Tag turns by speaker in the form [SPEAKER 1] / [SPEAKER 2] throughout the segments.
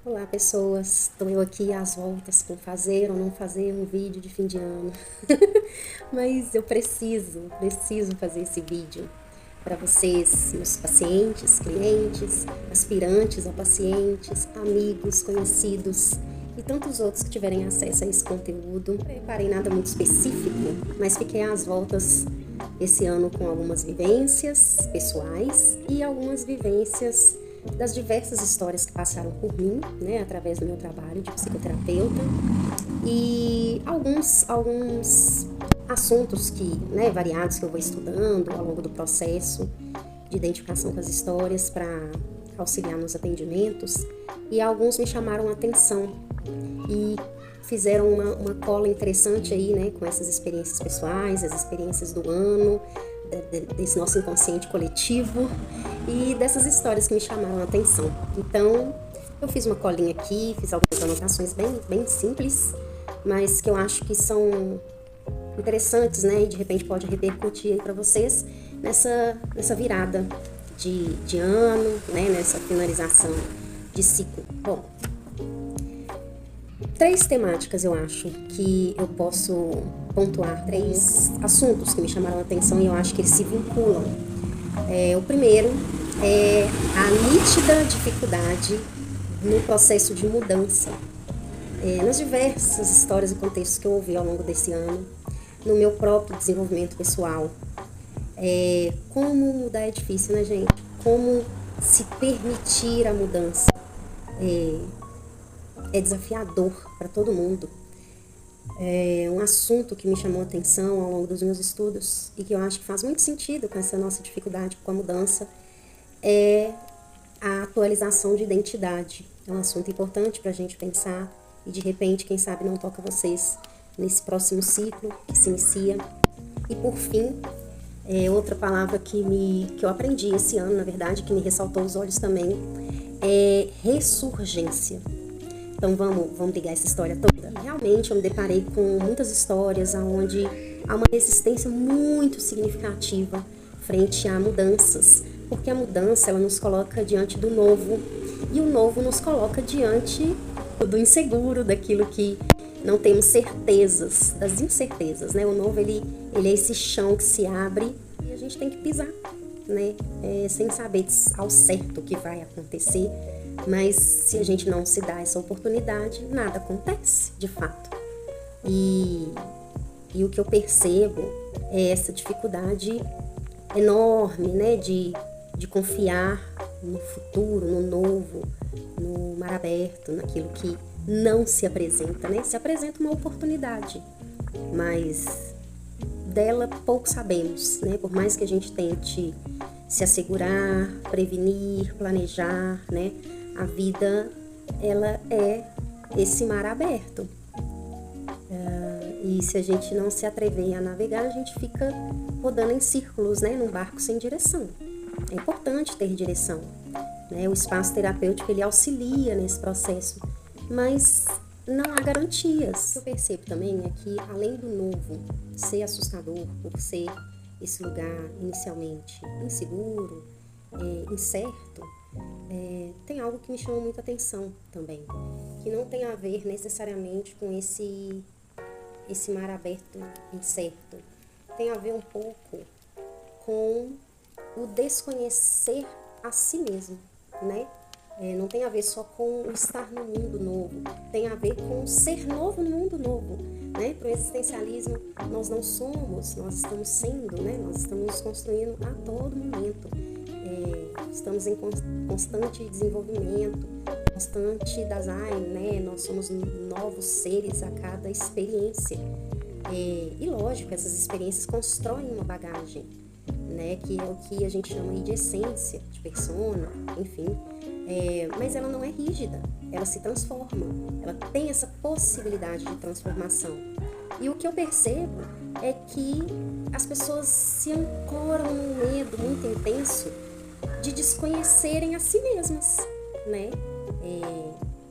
[SPEAKER 1] Olá, pessoas. Estou eu aqui às voltas com fazer ou não fazer um vídeo de fim de ano. Mas eu preciso fazer esse vídeo para vocês, meus pacientes, clientes, aspirantes a pacientes, amigos, conhecidos e tantos outros que tiverem acesso a esse conteúdo. Não preparei nada muito específico, mas fiquei às voltas esse ano com algumas vivências pessoais e algumas vivências das diversas histórias que passaram por mim, né, através do meu trabalho de psicoterapeuta, e alguns assuntos variados que eu vou estudando ao longo do processo de identificação com as histórias para auxiliar nos atendimentos, e alguns me chamaram a atenção e fizeram uma cola interessante aí, né, com essas experiências pessoais, as experiências do ano, desse nosso inconsciente coletivo e dessas histórias que me chamaram a atenção. Então, eu fiz uma colinha aqui, fiz algumas anotações bem simples, mas que eu acho que são interessantes, né? E de repente pode repercutir aí para vocês nessa virada de ano, né? Nessa finalização de ciclo. Bom, 3 temáticas eu acho que eu posso pontuar, 3 assuntos que me chamaram a atenção e eu acho que eles se vinculam. O primeiro é a nítida dificuldade no processo de mudança. Nas diversas histórias e contextos que eu ouvi ao longo desse ano, no meu próprio desenvolvimento pessoal, como mudar é difícil, né, gente? Como se permitir a mudança é desafiador para todo mundo. Um assunto que me chamou a atenção ao longo dos meus estudos e que eu acho que faz muito sentido com essa nossa dificuldade com a mudança é a atualização de identidade. É um assunto importante para a gente pensar e de repente, quem sabe, não toca vocês nesse próximo ciclo que se inicia. E por fim, outra palavra que eu aprendi esse ano, na verdade, que me ressaltou os olhos também, é ressurgência. Então vamos ligar essa história toda. Realmente eu me deparei com muitas histórias onde há uma resistência muito significativa frente a mudanças, porque a mudança ela nos coloca diante do novo e o novo nos coloca diante do inseguro, daquilo que não temos certezas, das incertezas, né? O novo ele é esse chão que se abre e a gente tem que pisar, né? Sem saber ao certo o que vai acontecer. Mas se a gente não se dá essa oportunidade, nada acontece, de fato. E o que eu percebo é essa dificuldade enorme, né, de confiar no futuro, no novo, no mar aberto, naquilo que não se apresenta, né? Se apresenta uma oportunidade, mas dela pouco sabemos, né? Por mais que a gente tente se assegurar, prevenir, planejar, né? A vida, ela é esse mar aberto. E se a gente não se atrever a navegar, a gente fica rodando em círculos, né? Num barco sem direção. É importante ter direção, né? O espaço terapêutico, ele auxilia nesse processo, mas não há garantias. O que eu percebo também é que, além do novo ser assustador, por ser esse lugar inicialmente inseguro, incerto, tem algo que me chama muita atenção também, que não tem a ver necessariamente com esse mar aberto incerto. Tem a ver um pouco com o desconhecer a si mesmo, né? Não tem a ver só com o estar no mundo novo, tem a ver com ser novo no mundo novo, né? Para o existencialismo, nós não somos, nós estamos sendo, né? Nós estamos nos construindo a todo momento. Estamos em constante desenvolvimento, constante design, né? Nós somos novos seres a cada experiência. E lógico, essas experiências constroem uma bagagem, né? Que é o que a gente chama de essência, de persona, enfim. Mas ela não é rígida, ela se transforma, ela tem essa possibilidade de transformação. E o que eu percebo é que as pessoas se ancoram num medo muito intenso de desconhecerem a si mesmas, né?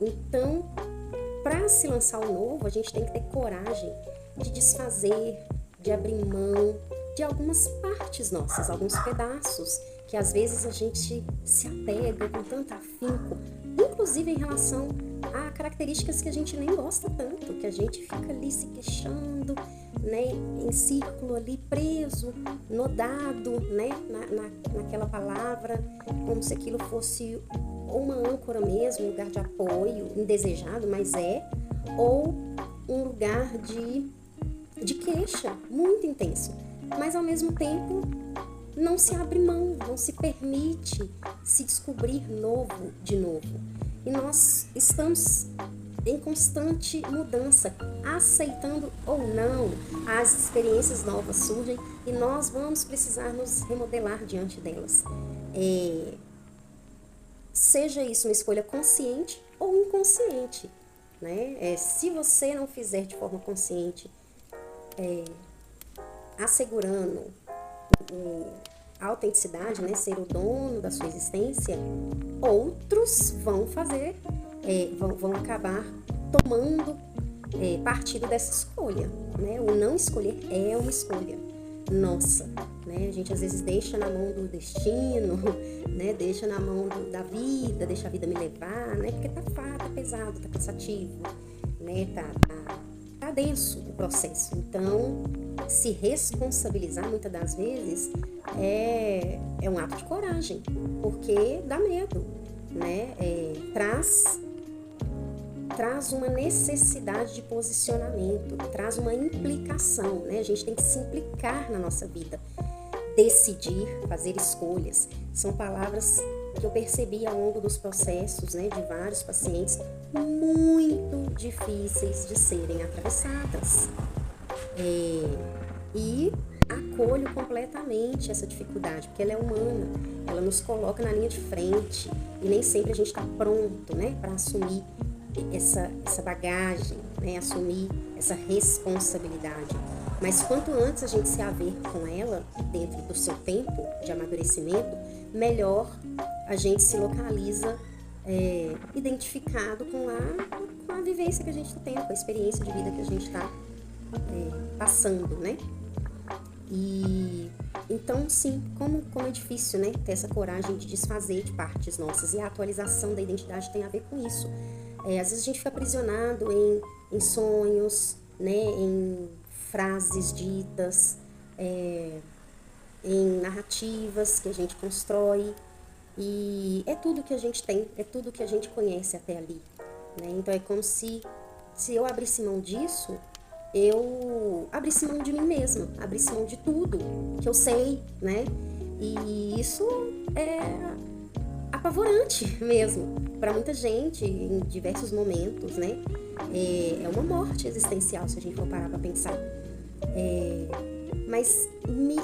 [SPEAKER 1] Então, para se lançar o novo, a gente tem que ter coragem de desfazer, de abrir mão de algumas partes nossas, alguns pedaços que que às vezes a gente se apega com tanto afinco, inclusive em relação a características que a gente nem gosta tanto, que a gente fica ali se queixando, né, em círculo ali, preso, nodado, né, naquela palavra, como se aquilo fosse uma âncora mesmo, um lugar de apoio, indesejado, mas ou um lugar de queixa muito intenso, mas ao mesmo tempo não se abre mão, não se permite se descobrir de novo. E nós estamos em constante mudança, aceitando ou não, as experiências novas surgem e nós vamos precisar nos remodelar diante delas. Seja isso uma escolha consciente ou inconsciente, né? Se você não fizer de forma consciente, assegurando a autenticidade, né, ser o dono da sua existência, outros vão fazer, vão acabar tomando partido dessa escolha, né? O não escolher é uma escolha nossa, né? A gente às vezes deixa na mão do destino, né? Deixa na mão da vida, deixa a vida me levar, né? Porque tá pesado, tá cansativo, né? Tá denso o processo. Então, se responsabilizar muitas das vezes é um ato de coragem, porque dá medo, né? Traz uma necessidade de posicionamento, traz uma implicação, né? A gente tem que se implicar na nossa vida, decidir, fazer escolhas. São palavras que eu percebi ao longo dos processos, né, de vários pacientes, muito difíceis de serem atravessadas. E acolho completamente essa dificuldade, porque ela é humana, ela nos coloca na linha de frente e nem sempre a gente está pronto, né, para assumir essa bagagem, né, assumir essa responsabilidade. Mas quanto antes a gente se haver com ela, dentro do seu tempo de amadurecimento, melhor a gente se localiza identificado com a vivência que a gente está tendo, com a experiência de vida que a gente está passando, né? E então, sim, como é difícil, né, ter essa coragem de desfazer de partes nossas, e a atualização da identidade tem a ver com isso. Às vezes a gente fica aprisionado em sonhos, né, em frases ditas, em narrativas que a gente constrói, e é tudo que a gente tem, é tudo que a gente conhece até ali, né? Então é como se eu abrisse mão disso, eu abrisse mão de mim mesma, abrisse mão de tudo que eu sei, né? E isso é apavorante mesmo para muita gente em diversos momentos, né? É uma morte existencial se a gente for parar para pensar. Mas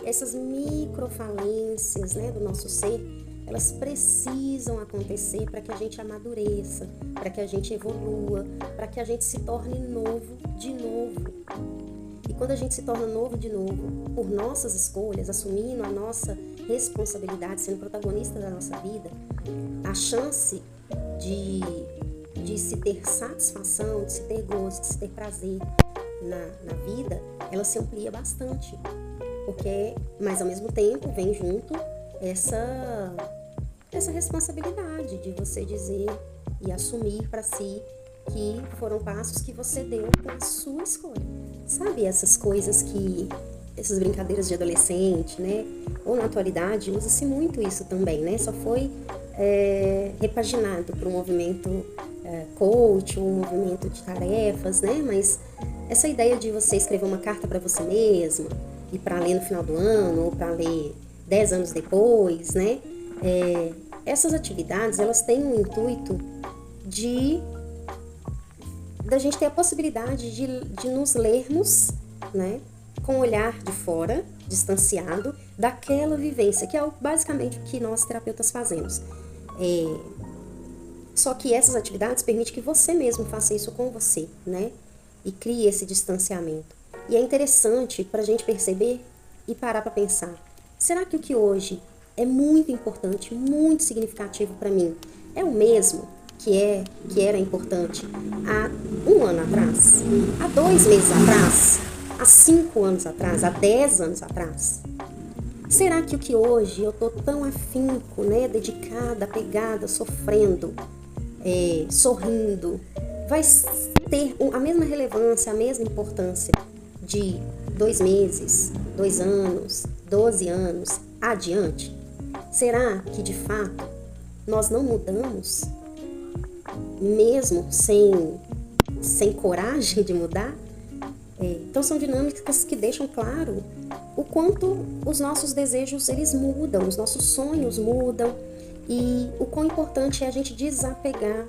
[SPEAKER 1] essas microfalências, né, do nosso ser, elas precisam acontecer para que a gente amadureça, para que a gente evolua, para que a gente se torne novo de novo. E quando a gente se torna novo de novo, por nossas escolhas, assumindo a nossa responsabilidade, sendo protagonista da nossa vida, a chance de se ter satisfação, de se ter gosto, de se ter prazer na vida, ela se amplia bastante. Mas ao mesmo tempo vem junto essa responsabilidade de você dizer e assumir para si que foram passos que você deu com a sua escolha. Sabe essas coisas essas brincadeiras de adolescente, né? Ou na atualidade usa-se muito isso também, né? Só foi repaginado para um movimento coach, um movimento de tarefas, né? Mas essa ideia de você escrever uma carta para você mesma e para ler no final do ano ou para ler 10 anos depois, né? Essas atividades, elas têm um intuito da gente ter a possibilidade de nos lermos, né, com o olhar de fora, distanciado, daquela vivência, que é basicamente o que nós terapeutas fazemos. Só que essas atividades permitem que você mesmo faça isso com você, né, e crie esse distanciamento. E é interessante para a gente perceber e parar para pensar, será que o que hoje é muito importante, muito significativo para mim, é o mesmo que era importante há 1 ano atrás, há 2 meses atrás, há 5 anos atrás, há 10 anos atrás? Será que o que hoje eu tô tão afinco, né, dedicada, apegada, sofrendo, sorrindo, vai ter a mesma relevância, a mesma importância de 2 meses, 2 anos, 12 anos adiante? Será que de fato nós não mudamos, mesmo sem coragem de mudar? Então são dinâmicas que deixam claro o quanto os nossos desejos eles mudam, os nossos sonhos mudam, e o quão importante é a gente desapegar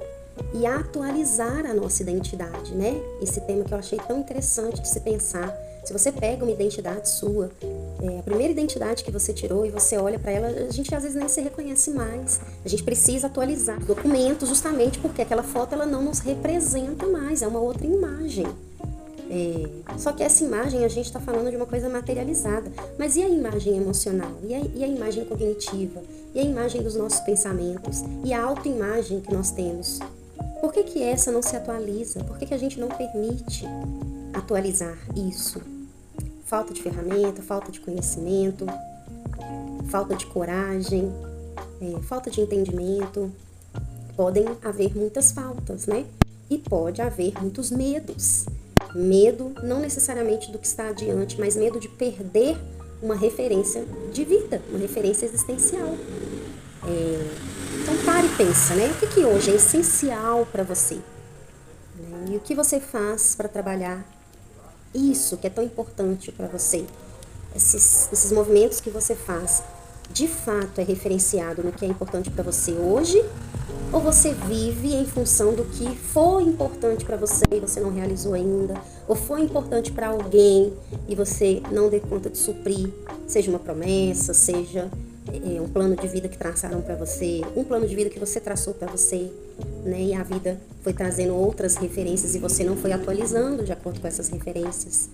[SPEAKER 1] e atualizar a nossa identidade, né? Esse tema que eu achei tão interessante de se pensar. Se você pega uma identidade sua, a primeira identidade que você tirou, e você olha para ela, a gente às vezes nem se reconhece mais. A gente precisa atualizar documentos justamente porque aquela foto ela não nos representa mais, é uma outra imagem. Só que essa imagem a gente está falando de uma coisa materializada. Mas e a imagem emocional? E a imagem cognitiva? E a imagem dos nossos pensamentos? E a autoimagem que nós temos? Por que essa não se atualiza? Por que a gente não permite atualizar isso? Falta de ferramenta, falta de conhecimento, falta de coragem, falta de entendimento. Podem haver muitas faltas, né? E pode haver muitos medos. Medo não necessariamente do que está adiante, mas medo de perder uma referência de vida, uma referência existencial. Então pare e pensa, né? O que hoje é essencial para você? E o que você faz para trabalhar isso que é tão importante para você? Esses movimentos que você faz, de fato é referenciado no que é importante para você hoje? Ou você vive em função do que foi importante para você e você não realizou ainda? Ou foi importante para alguém e você não deu conta de suprir? Seja uma promessa, seja um plano de vida que traçaram para você, um plano de vida que você traçou para você, né? E a vida foi trazendo outras referências e você não foi atualizando de acordo com essas referências,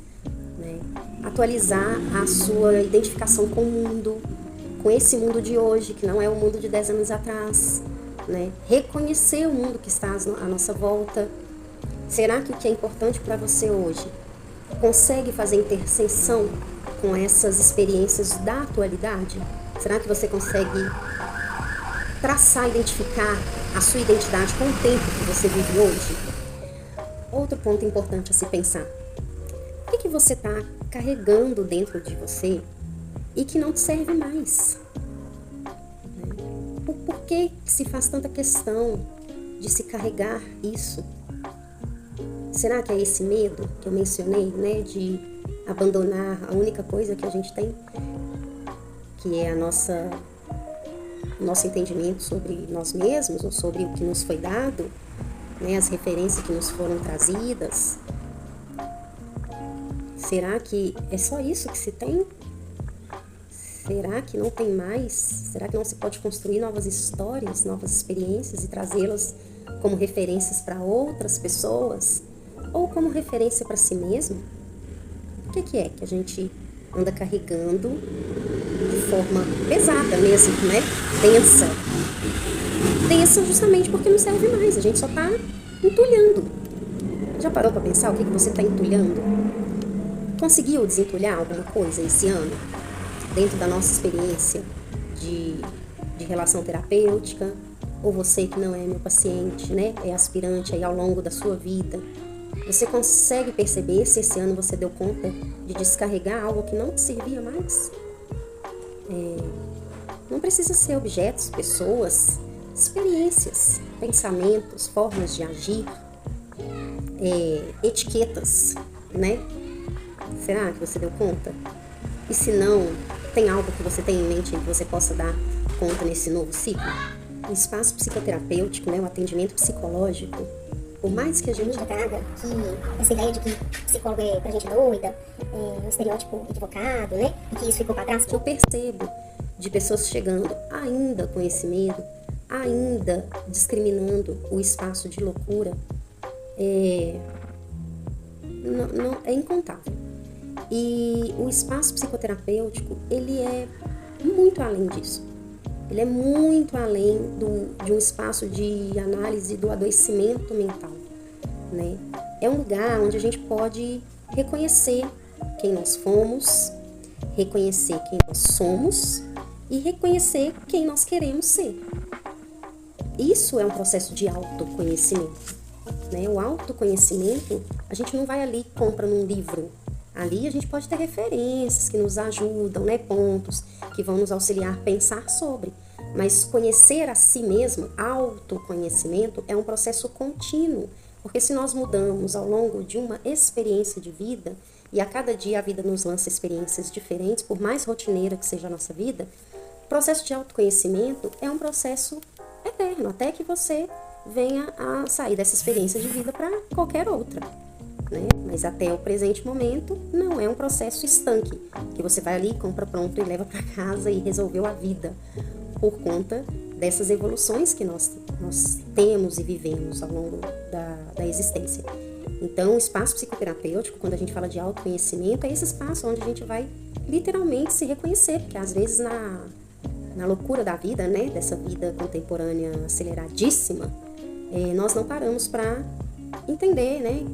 [SPEAKER 1] né? Atualizar a sua identificação com o mundo, com esse mundo de hoje, que não é o mundo de 10 anos atrás, né? Reconhecer o mundo que está à nossa volta. Será que o que é importante para você hoje consegue fazer interseção com essas experiências da atualidade? Será que você consegue traçar, identificar a sua identidade com o tempo que você vive hoje? Outro ponto importante a se pensar. O que você está carregando dentro de você e que não te serve mais? Por que se faz tanta questão de se carregar isso? Será que é esse medo que eu mencionei, né, de abandonar a única coisa que a gente tem, que é nosso entendimento sobre nós mesmos, ou sobre o que nos foi dado, né, as referências que nos foram trazidas? Será que é só isso que se tem? Será que não tem mais? Será que não se pode construir novas histórias, novas experiências e trazê-las como referências para outras pessoas? Ou como referência para si mesmo? O que é que a gente anda carregando de forma pesada mesmo, né? Densa. Densa justamente porque não serve mais, a gente só está entulhando. Já parou para pensar o que você está entulhando? Conseguiu desentulhar alguma coisa esse ano? Dentro da nossa experiência de relação terapêutica, ou você que não é meu paciente, né, é aspirante aí ao longo da sua vida, você consegue perceber se esse ano você deu conta de descarregar algo que não te servia mais? Não precisa ser objetos, pessoas, experiências, pensamentos, formas de agir, etiquetas, né? Será que você deu conta? E se não, tem algo que você tem em mente em que você possa dar conta nesse novo ciclo? O espaço psicoterapêutico, né, o atendimento psicológico, por mais que a gente
[SPEAKER 2] traga que essa ideia de que psicólogo é pra gente doida, é um estereótipo equivocado, né, e que isso ficou pra trás.
[SPEAKER 1] Eu percebo de pessoas chegando ainda com esse medo, ainda discriminando o espaço de loucura, é incontável. E o espaço psicoterapêutico, ele é muito além disso. Ele é muito além de um espaço de análise do adoecimento mental, né? É um lugar onde a gente pode reconhecer quem nós fomos, reconhecer quem nós somos e reconhecer quem nós queremos ser. Isso é um processo de autoconhecimento, né? O autoconhecimento, a gente não vai ali e compra num livro. Ali a gente pode ter referências que nos ajudam, né? Pontos que vão nos auxiliar a pensar sobre. Mas conhecer a si mesmo, autoconhecimento, é um processo contínuo. Porque se nós mudamos ao longo de uma experiência de vida, e a cada dia a vida nos lança experiências diferentes, por mais rotineira que seja a nossa vida, o processo de autoconhecimento é um processo eterno, até que você venha a sair dessa experiência de vida para qualquer outra, né? Mas até o presente momento não é um processo estanque, que você vai ali, compra pronto e leva para casa e resolveu a vida, por conta dessas evoluções que nós temos e vivemos ao longo da existência. Então, o espaço psicoterapêutico, quando a gente fala de autoconhecimento, é esse espaço onde a gente vai literalmente se reconhecer, porque às vezes na loucura da vida, né, dessa vida contemporânea aceleradíssima, nós não paramos para entender, né,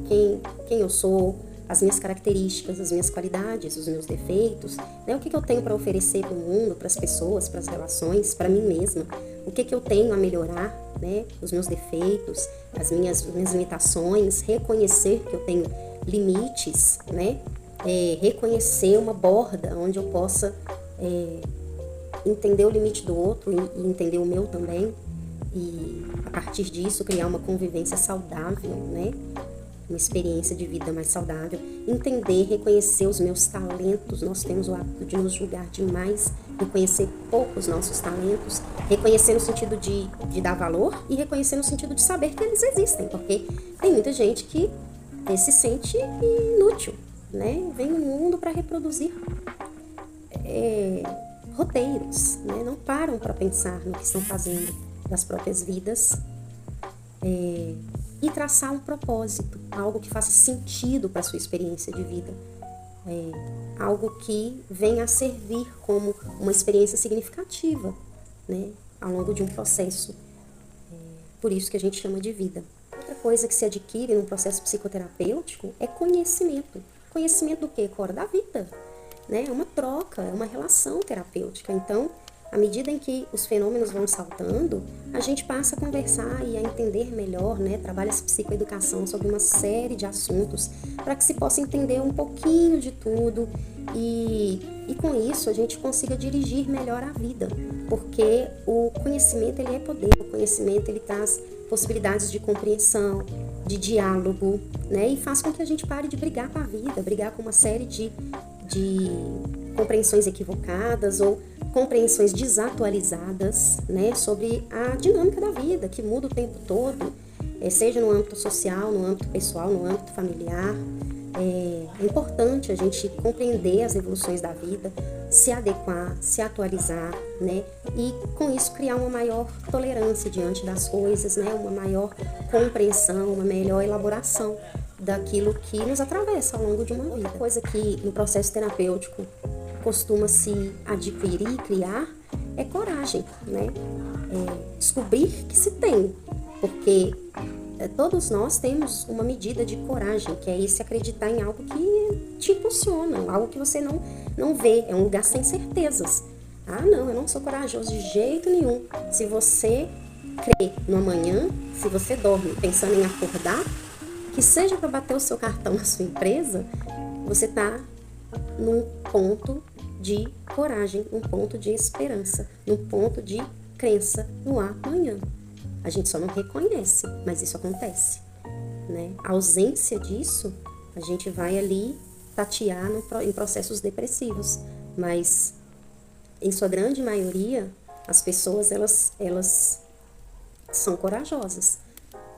[SPEAKER 1] quem eu sou, as minhas características, as minhas qualidades, os meus defeitos, né, o que eu tenho para oferecer para o mundo, para as pessoas, para as relações, para mim mesma, o que eu tenho a melhorar, né, os meus defeitos, as minhas limitações, reconhecer que eu tenho limites, né, reconhecer uma borda onde eu possa entender o limite do outro e entender o meu também, e a partir disso criar uma convivência saudável, né? Uma experiência de vida mais saudável, entender, reconhecer os meus talentos. Nós temos o hábito de nos julgar demais, reconhecer pouco os nossos talentos, reconhecer no sentido de dar valor e reconhecer no sentido de saber que eles existem, porque tem muita gente que se sente inútil, né? Vem no mundo para reproduzir roteiros, né? Não param para pensar no que estão fazendo das próprias vidas, e traçar um propósito, algo que faça sentido para a sua experiência de vida, algo que venha a servir como uma experiência significativa, né, ao longo de um processo, por isso que a gente chama de vida. Outra coisa que se adquire num processo psicoterapêutico é conhecimento. Conhecimento do quê, Cora? Da vida, né? É uma troca, é uma relação terapêutica. Então, à medida em que os fenômenos vão saltando, a gente passa a conversar e a entender melhor, né? Trabalha-se psicoeducação sobre uma série de assuntos para que se possa entender um pouquinho de tudo e com isso a gente consiga dirigir melhor a vida, porque o conhecimento ele é poder, o conhecimento ele traz possibilidades de compreensão, de diálogo, né? E faz com que a gente pare de brigar com a vida, brigar com uma série de compreensões equivocadas ou compreensões desatualizadas, né, sobre a dinâmica da vida, que muda o tempo todo, seja no âmbito social, no âmbito pessoal, no âmbito familiar. É importante a gente compreender as evoluções da vida, se adequar, se atualizar, né, e com isso criar uma maior tolerância diante das coisas, né, uma maior compreensão, uma melhor elaboração daquilo que nos atravessa ao longo de uma vida. Outra coisa que no processo terapêutico costuma se adquirir e criar é coragem, né? Descobrir que se tem, porque todos nós temos uma medida de coragem, que é esse acreditar em algo que te impulsiona, algo que você não vê, é um lugar sem certezas. Ah, não, eu não sou corajoso de jeito nenhum. Se você crê no amanhã, se você dorme pensando em acordar, que seja para bater o seu cartão na sua empresa, você está num ponto de coragem, num ponto de esperança, num ponto de crença no amanhã. A gente só não reconhece, mas isso acontece, né? A ausência disso, a gente vai ali tatear em processos depressivos, mas em sua grande maioria, as pessoas elas são corajosas,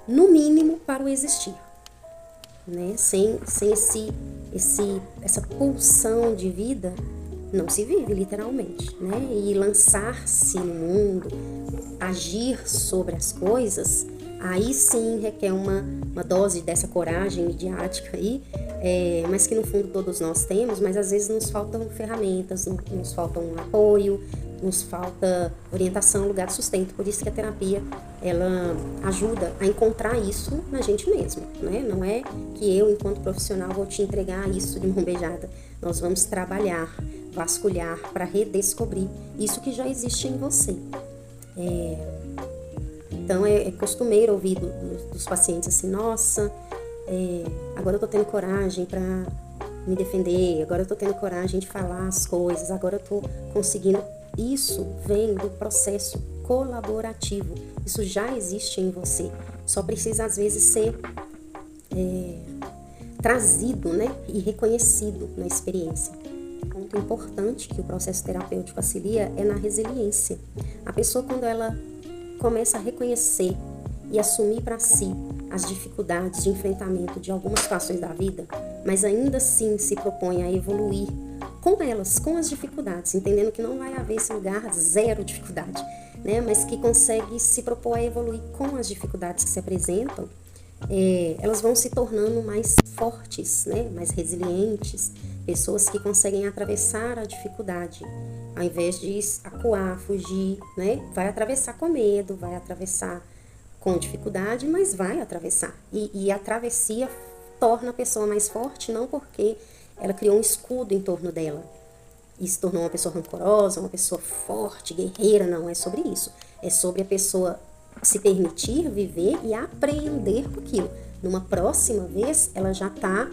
[SPEAKER 1] no mínimo para o existir, né? Sem essa pulsão de vida, não se vive literalmente, né? E lançar-se no mundo, agir sobre as coisas, aí sim requer uma dose dessa coragem midiática aí, mas que no fundo todos nós temos, mas às vezes nos faltam ferramentas, nos faltam apoio, nos falta orientação, lugar de sustento. Por isso que a terapia, ela ajuda a encontrar isso na gente mesmo, né? Não é que eu, enquanto profissional, vou te entregar isso de mão beijada. Nós vamos trabalhar, vasculhar, para redescobrir isso que já existe em você. Então, é costumeiro ouvir dos pacientes assim, nossa, agora eu tô tendo coragem para me defender, agora eu tô tendo coragem de falar as coisas, agora eu tô conseguindo. Isso vem do processo colaborativo, isso já existe em você, só precisa às vezes ser trazido, né, e reconhecido na experiência. Um ponto importante que o processo terapêutico auxilia é na resiliência. A pessoa, quando ela começa a reconhecer e assumir para si as dificuldades de enfrentamento de algumas situações da vida, mas ainda assim se propõe a evoluir com elas, com as dificuldades, entendendo que não vai haver esse lugar zero dificuldade, né? Mas que consegue se propor a evoluir com as dificuldades que se apresentam, elas vão se tornando mais fortes, né? Mais resilientes, pessoas que conseguem atravessar a dificuldade, ao invés de acuar, fugir, né? Vai atravessar com medo, vai atravessar com dificuldade, mas vai atravessar. E a travessia torna a pessoa mais forte, não porque ela criou um escudo em torno dela e se tornou uma pessoa rancorosa, uma pessoa forte, guerreira. Não é sobre isso. É sobre a pessoa se permitir viver e aprender com aquilo. Numa próxima vez, ela já está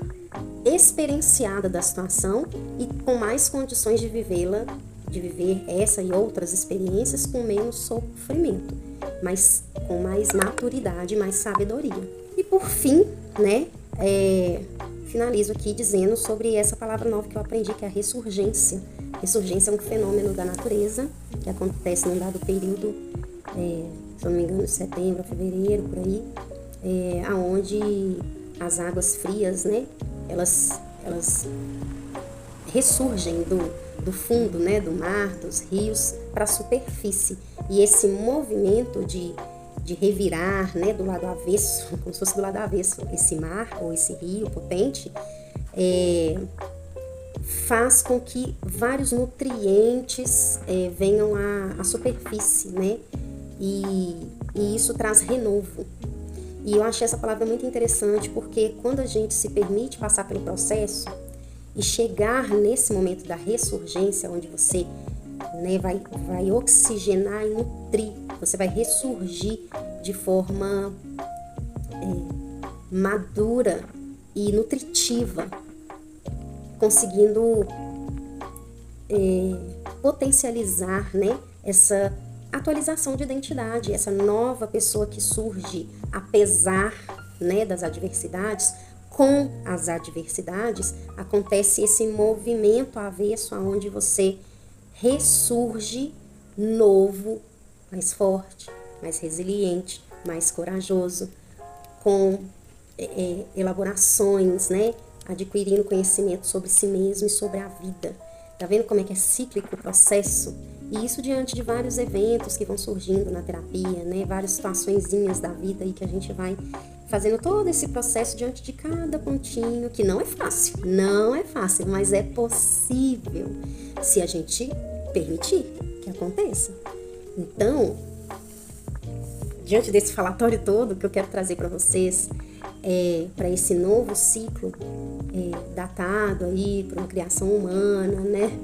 [SPEAKER 1] experienciada da situação e com mais condições de vivê-la, de viver essa e outras experiências com menos sofrimento, mas com mais maturidade, mais sabedoria. E por fim, né, finalizo aqui dizendo sobre essa palavra nova que eu aprendi, que é a ressurgência. Ressurgência é um fenômeno da natureza que acontece num dado período, se eu não me engano, de setembro a fevereiro, por aí, aonde as águas frias, né, elas ressurgem do fundo, né, do mar, dos rios, para a superfície. E esse movimento de revirar, né, do lado avesso, como se fosse do lado avesso, esse mar ou esse rio potente, faz com que vários nutrientes venham à superfície, né, e isso traz renovo. E eu achei essa palavra muito interessante, porque quando a gente se permite passar pelo processo e chegar nesse momento da ressurgência, onde você, né, vai oxigenar e nutrir, você vai ressurgir de forma madura e nutritiva, conseguindo potencializar, né, essa atualização de identidade, essa nova pessoa que surge apesar, né, das adversidades. Com as adversidades, acontece esse movimento avesso, onde você ressurge novo, mais forte, mais resiliente, mais corajoso, com elaborações, né? Adquirindo conhecimento sobre si mesmo e sobre a vida. Tá vendo como é que é cíclico o processo? E isso diante de vários eventos que vão surgindo na terapia, né? Várias situaçõezinhas da vida aí que a gente vai fazendo todo esse processo diante de cada pontinho, que não é fácil, mas é possível se a gente permitir que aconteça. Então, diante desse falatório todo que eu quero trazer para vocês, para esse novo ciclo datado aí por uma criação humana, né?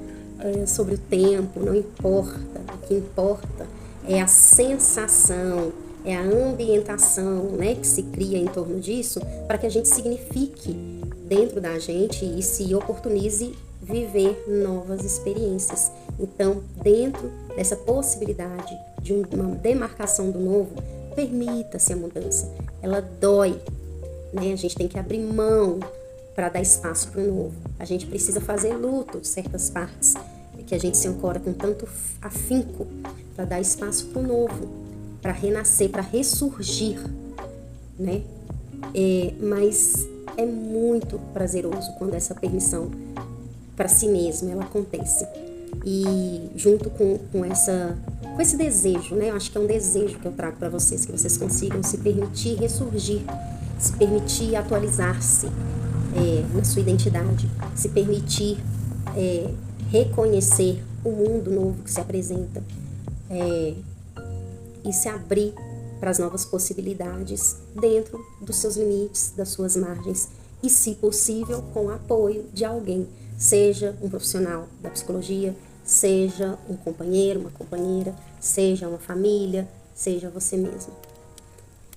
[SPEAKER 1] Sobre o tempo, não importa, o que importa é a sensação, é a ambientação, né, que se cria em torno disso, para que a gente signifique dentro da gente e se oportunize viver novas experiências. Então, dentro dessa possibilidade de uma demarcação do novo, permita-se a mudança. Ela dói, né? A gente tem que abrir mão para dar espaço para o novo. A gente precisa fazer luto de certas partes que a gente se ancora com tanto afinco, para dar espaço para o novo, para renascer, para ressurgir, né? Mas é muito prazeroso quando essa permissão para si mesmo ela acontece. E junto com esse desejo, né? Eu acho que é um desejo que eu trago para vocês, que vocês consigam se permitir ressurgir, se permitir atualizar-se na sua identidade, se permitir reconhecer o mundo novo que se apresenta e se abrir para as novas possibilidades dentro dos seus limites, das suas margens e, se possível, com o apoio de alguém. seja um profissional da psicologia, seja um companheiro, uma companheira, seja uma família, seja você mesmo.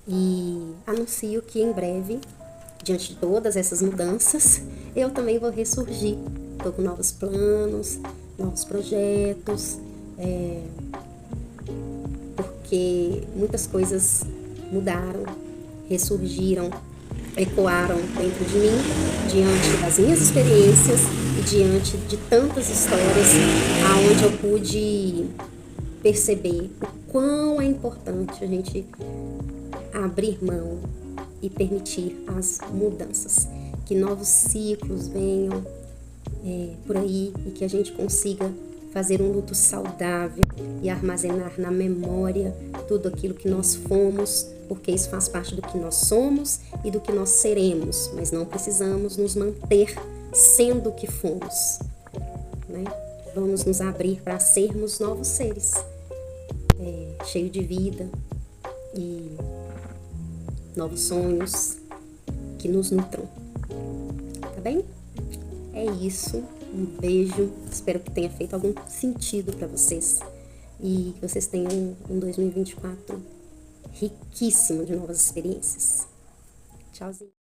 [SPEAKER 1] E anuncio que em breve, diante de todas essas mudanças, eu também vou ressurgir. Estou com novos planos, novos projetos, porque muitas coisas mudaram, ressurgiram, ecoaram dentro de mim, diante das minhas experiências e diante de tantas histórias aonde eu pude perceber o quão é importante a gente abrir mão e permitir as mudanças, que novos ciclos venham por aí e que a gente consiga fazer um luto saudável e armazenar na memória tudo aquilo que nós fomos, porque isso faz parte do que nós somos e do que nós seremos, mas não precisamos nos manter sendo o que fomos, né? Vamos nos abrir para sermos novos seres, cheio de vida e novos sonhos que nos nutram, tá bem? É isso, um beijo, espero que tenha feito algum sentido para vocês e que vocês tenham um 2024 riquíssimo de novas experiências. Tchauzinho.